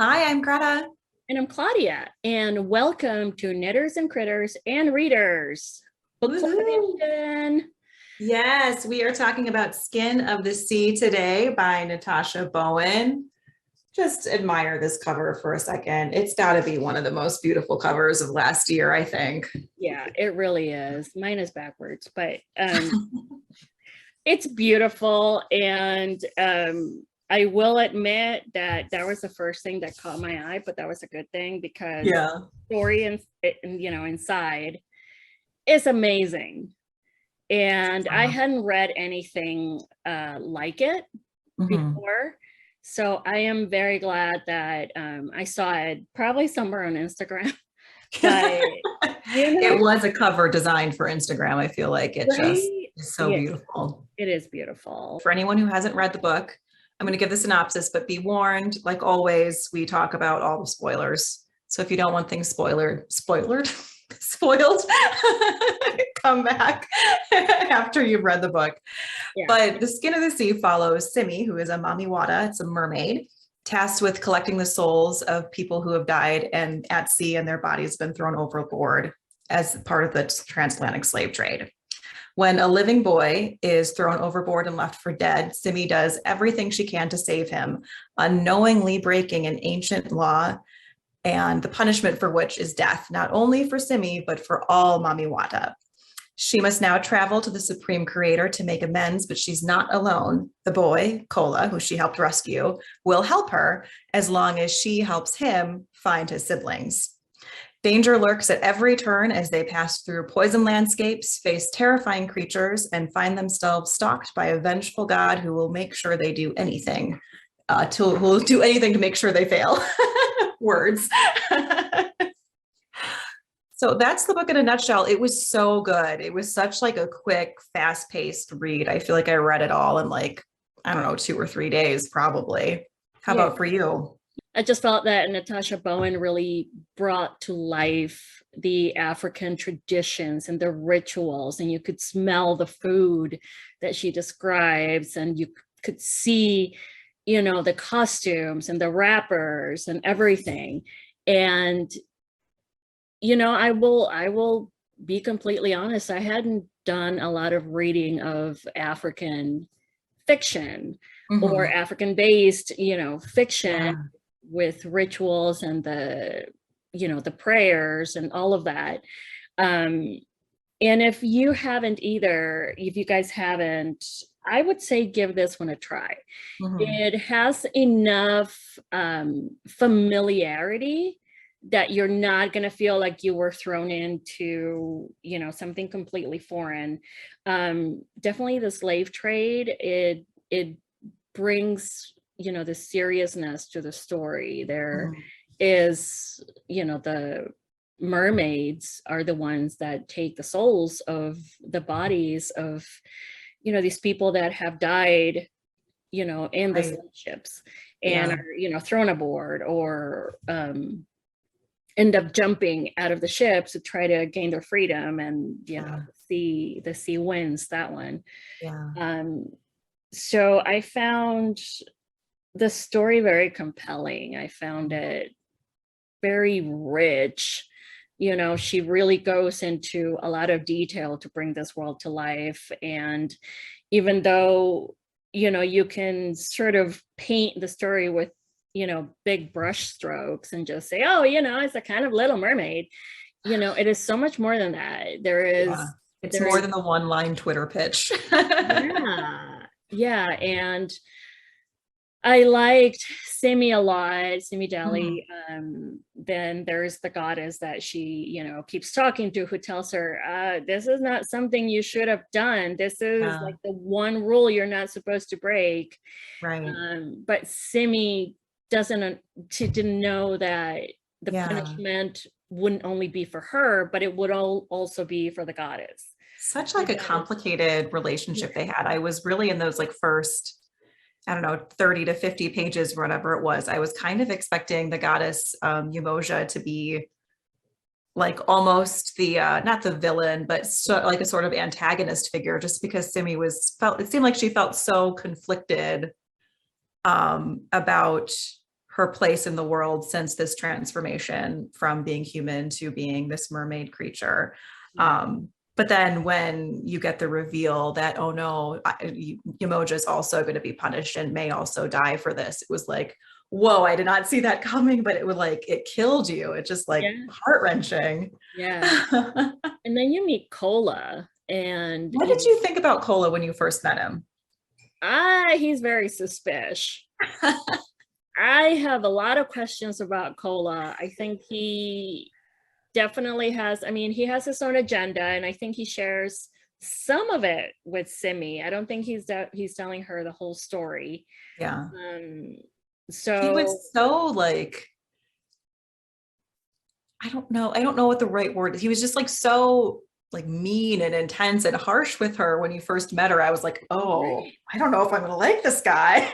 Hi, I'm Greta. And I'm Claudia, and welcome to Knitters and Critters and Readers Book Club Woohoo! Edition. Yes, we are talking about Skin of the Sea today by Natasha Bowen. Just admire this cover for a second. It's got to be one of the most beautiful covers of last year, I think. Yeah, it really is. Mine is backwards, but it's beautiful. And I will admit that that was the first thing that caught my eye, but that was a good thing because Yeah. the story inside is amazing. And I hadn't read anything like it Mhm. before. So I am very glad that I saw it probably somewhere on Instagram. But It was a cover designed for Instagram. I feel like it just right? is so Yeah, beautiful. it is beautiful. For anyone who hasn't read the book, I'm going to give the synopsis, but be warned, like always, we talk about all the spoilers. So if you don't want things spoiled, come back after you've read the book. Yeah. But The Skin of the Sea follows Simi, who is a mamiwata, it's a mermaid, tasked with collecting the souls of people who have died and at sea and their bodies been thrown overboard as part of the transatlantic slave trade. When a living boy is thrown overboard and left for dead, Simi does everything she can to save him, unknowingly breaking an ancient law, and the punishment for which is death, not only for Simi, but for all Mamiwata. She must now travel to the Supreme Creator to make amends, but she's not alone. The boy, Kola, who she helped rescue, will help her as long as she helps him find his siblings. Danger lurks at every turn as they pass through poison landscapes, face terrifying creatures, and find themselves stalked by a vengeful god who will make sure they do anything, who will do anything to make sure they fail. Words. So that's the book in a nutshell. It was so good. It was such like a quick, fast-paced read. I feel like I read it all in like, I don't know, 2 or 3 days, probably. How Yeah. about for you? I just felt that Natasha Bowen really brought to life the African traditions and the rituals, and you could smell the food that she describes, and you could see, the costumes and the wrappers and everything. And, I will be completely honest. I hadn't done a lot of reading of African fiction or Mhm. African-based, fiction Yeah. with rituals and the prayers and all of that. Um, and if you guys haven't, I would say give this one a try. Mhm. It has enough familiarity that you're not going to feel like you were thrown into, something completely foreign. Definitely the slave trade, it brings, the seriousness to the story. There Mhm. is, the mermaids are the ones that take the souls of the bodies of, these people that have died, in the Right. slave ships and Yeah. are, thrown aboard or end up jumping out of the ship to try to gain their freedom. And Yeah. the sea wins that one. Yeah. So I found the story very compelling. I found it very rich. She really goes into a lot of detail to bring this world to life. And even though, you can sort of paint the story with, big brush strokes and just say, oh, it's a kind of Little Mermaid, it is so much more than that. Yeah. It's There more is, than the one-line Twitter pitch. yeah, yeah. And I liked Simi a lot, Simi Mhm. Deli. Then there's the goddess that she, keeps talking to, who tells her, this is not something you should have done. This is Yeah. like the one rule you're not supposed to break. Right. But Simi didn't know that the Yeah. punishment wouldn't only be for her, but it would also be for the goddess. Such The like a goddess. complicated Yeah. relationship they had. I was really in those like first, I don't know, 30 to 50 pages, whatever it was. I was kind of expecting the goddess Umoja to be like almost the not the villain, but like a sort of antagonist figure, just because Simi it seemed like she felt so conflicted about her place in the world since this transformation from being human to being this mermaid creature. But then when you get the reveal that, oh no, Yamoja is also going to be punished and may also die for this, it was like, whoa, I did not see that coming, but it would like, it killed you. It just like heart-wrenching. Yeah. And then you meet Cola. And what did you think about Cola when you first met him? He's very suspicious. I have a lot of questions about Cola. I think he definitely has, I mean, he has his own agenda, and I think he shares some of it with Simi. I don't think he's telling her the whole story. Yeah. So he was so like, I don't know what the right word is. He was just like so like mean and intense and harsh with her when you first met her. I was like, oh, I don't know if I'm gonna like this guy.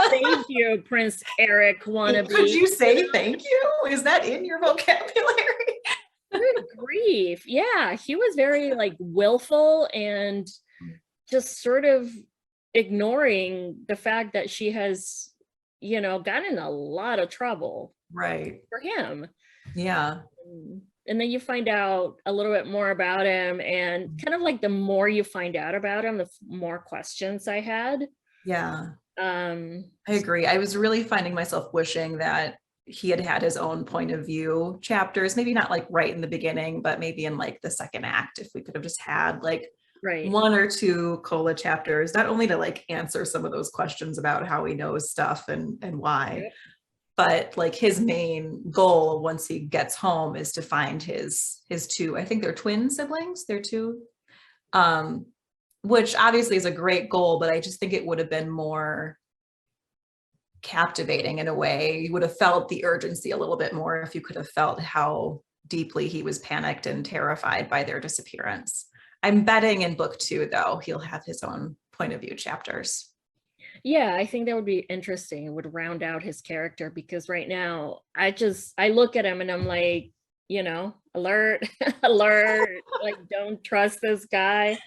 Thank you, Prince Eric wannabe. Could you say thank you? Is that in your vocabulary? Good grief. Yeah, he was very like willful and just sort of ignoring the fact that she has, you know, gotten in a lot of trouble. Right. For him. Yeah. And then you find out a little bit more about him, and kind of like the more you find out about him, the more questions I had. Yeah. I agree. I was really finding myself wishing that he had had his own point of view chapters, maybe not like right in the beginning, but maybe in like the second act, if we could have just had like one or two Cola chapters, not only to like answer some of those questions about how he knows stuff and why, but like his main goal once he gets home is to find his two, I think they're twin siblings, they're two, which obviously is a great goal, but I just think it would have been more captivating in a way. You would have felt the urgency a little bit more if you could have felt how deeply he was panicked and terrified by their disappearance. I'm betting in book 2, though, he'll have his own point of view chapters. Yeah, I think that would be interesting. It would round out his character, because right now I look at him and I'm like, you know, alert, alert, like don't trust this guy.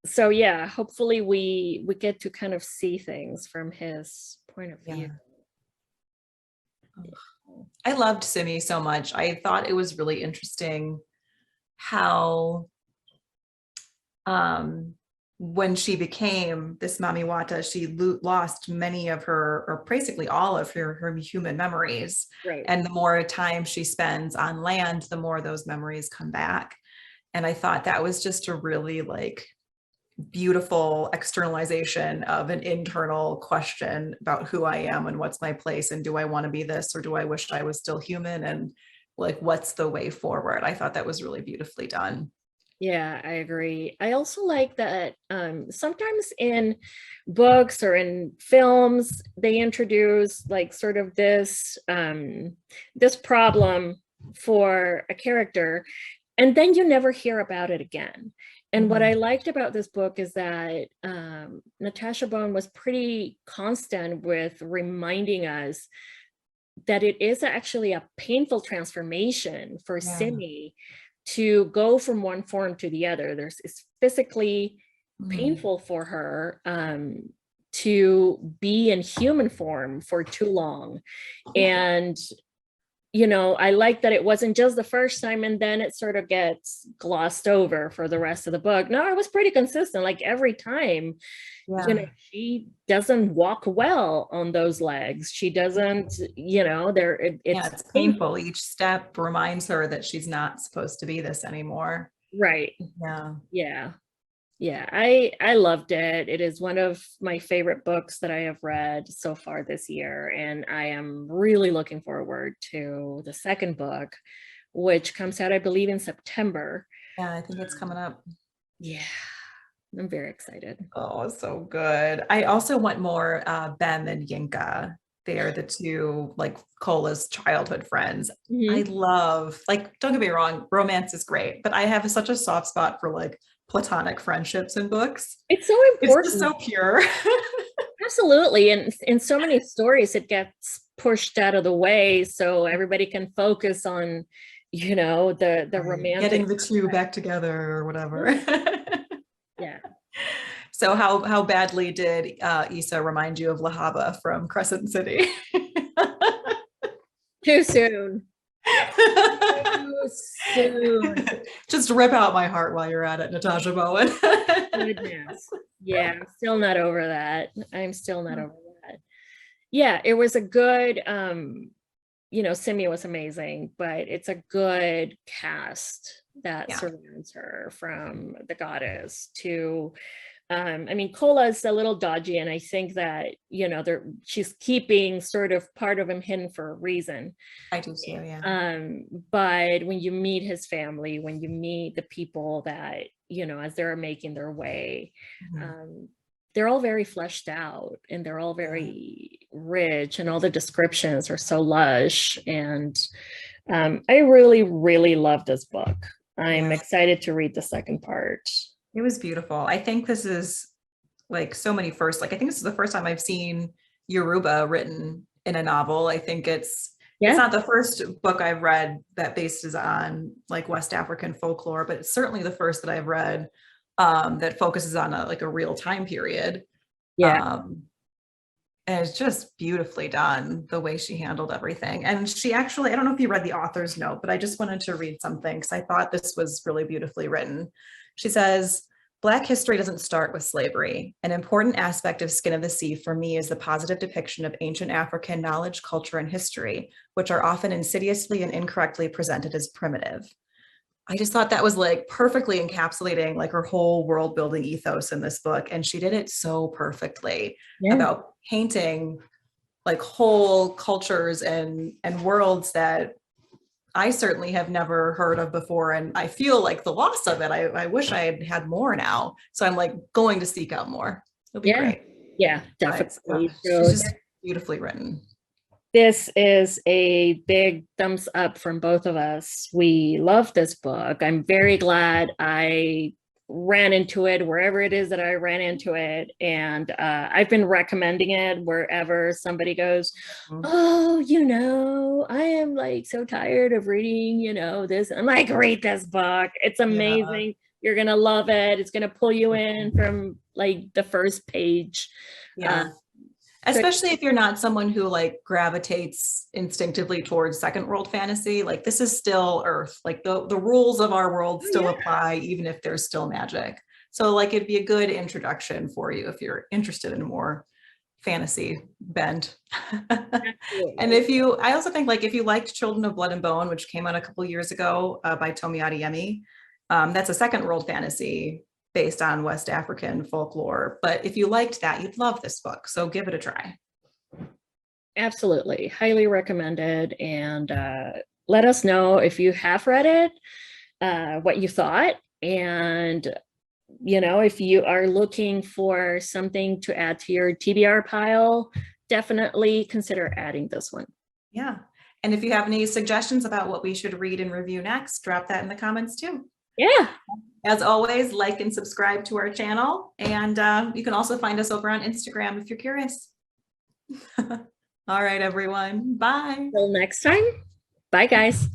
So yeah, hopefully we get to kind of see things from his point of view. I loved Simi so much. I thought it was really interesting how when she became this Mami Wata, she lost many of her, or basically all of her human memories. Right. And the more time she spends on land, the more those memories come back. And I thought that was just a really like beautiful externalization of an internal question about who I am and what's my place, and do I want to be this, or do I wish I was still human, and like what's the way forward. I thought that was really beautifully done. Yeah, I agree. I also like that sometimes in books or in films, they introduce like sort of this this problem for a character, and then you never hear about it again. And what I liked about this book is that Natasha Bowen was pretty constant with reminding us that it is actually a painful transformation for Simi to go from one form to the other. It's physically painful for her to be in human form for too long. And, you know, I like that it wasn't just the first time and then it sort of gets glossed over for the rest of the book. No, it was pretty consistent. Like every time, you know, she doesn't walk well on those legs. She doesn't, you know, it's painful. Each step reminds her that she's not supposed to be this anymore. Right. Yeah, I loved it. It is one of my favorite books that I have read so far this year, and I am really looking forward to the second book, which comes out, I believe, in September. Yeah, I think it's coming up. Yeah, I'm very excited. Oh, so good. I also want more Bem and Yinka. They are the two like Cola's childhood friends. I love, like, don't get me wrong, romance is great, but I have such a soft spot for like platonic friendships in books. It's so important. It's just so pure. Absolutely. And in so many stories, it gets pushed out of the way so everybody can focus on, you know, the romantic. Getting the two back together or whatever. Yeah. So how badly did Issa remind you of Lahaba from Crescent City? Too soon. Too soon. Just rip out my heart while you're at it, Natasha Bowen. Goodness. Yeah, I'm still not over that. I'm still not over that. Yeah, it was a good Simi was amazing, but it's a good cast that surrounds her, from the goddess to Kola is a little dodgy, and I think that she's keeping sort of part of him hidden for a reason. I do too, yeah. But when you meet his family, when you meet the people that as they're making their way, they're all very fleshed out, and they're all very rich, and all the descriptions are so lush. And I really, really love this book. I'm excited to read the second part. It was beautiful. I think this is like so many firsts. Like, I think this is the first time I've seen Yoruba written in a novel. I think it's not the first book I've read that bases on like West African folklore, but it's certainly the first that I've read that focuses on a real time period. And it's just beautifully done, the way she handled everything. And she actually, I don't know if you read the author's note, but I just wanted to read something because I thought this was really beautifully written. She says, Black history doesn't start with slavery. An important aspect of Skin of the Sea for me is the positive depiction of ancient African knowledge, culture, and history, which are often insidiously and incorrectly presented as primitive. I just thought that was like perfectly encapsulating like her whole world building ethos in this book. And she did it so perfectly about painting like whole cultures and worlds that I certainly have never heard of before. And I feel like the loss of it. I wish I had had more now. So I'm like going to seek out more. It'll be great. Yeah, definitely. She's just beautifully written. This is a big thumbs up from both of us. We love this book. I'm very glad I ran into it wherever it is that I ran into it. And I've been recommending it wherever somebody goes, oh, I am like so tired of reading, this. I'm like, read this book. It's amazing. Yeah. You're going to love it. It's going to pull you in from like the first page. Yeah. Especially if you're not someone who like gravitates instinctively towards second world fantasy, like this is still Earth, like the rules of our world still apply, even if there's still magic. So like it'd be a good introduction for you if you're interested in more fantasy bent. And I also think like if you liked Children of Blood and Bone, which came out a couple years ago by Tomi Adeyemi, that's a second world fantasy based on West African folklore. But if you liked that, you'd love this book. So give it a try. Absolutely. Highly recommended. And let us know if you have read it, what you thought. And, if you are looking for something to add to your TBR pile, definitely consider adding this one. Yeah. And if you have any suggestions about what we should read and review next, drop that in the comments too. Yeah. As always, like and subscribe to our channel. And you can also find us over on Instagram if you're curious. All right, everyone. Bye. Till next time. Bye, guys.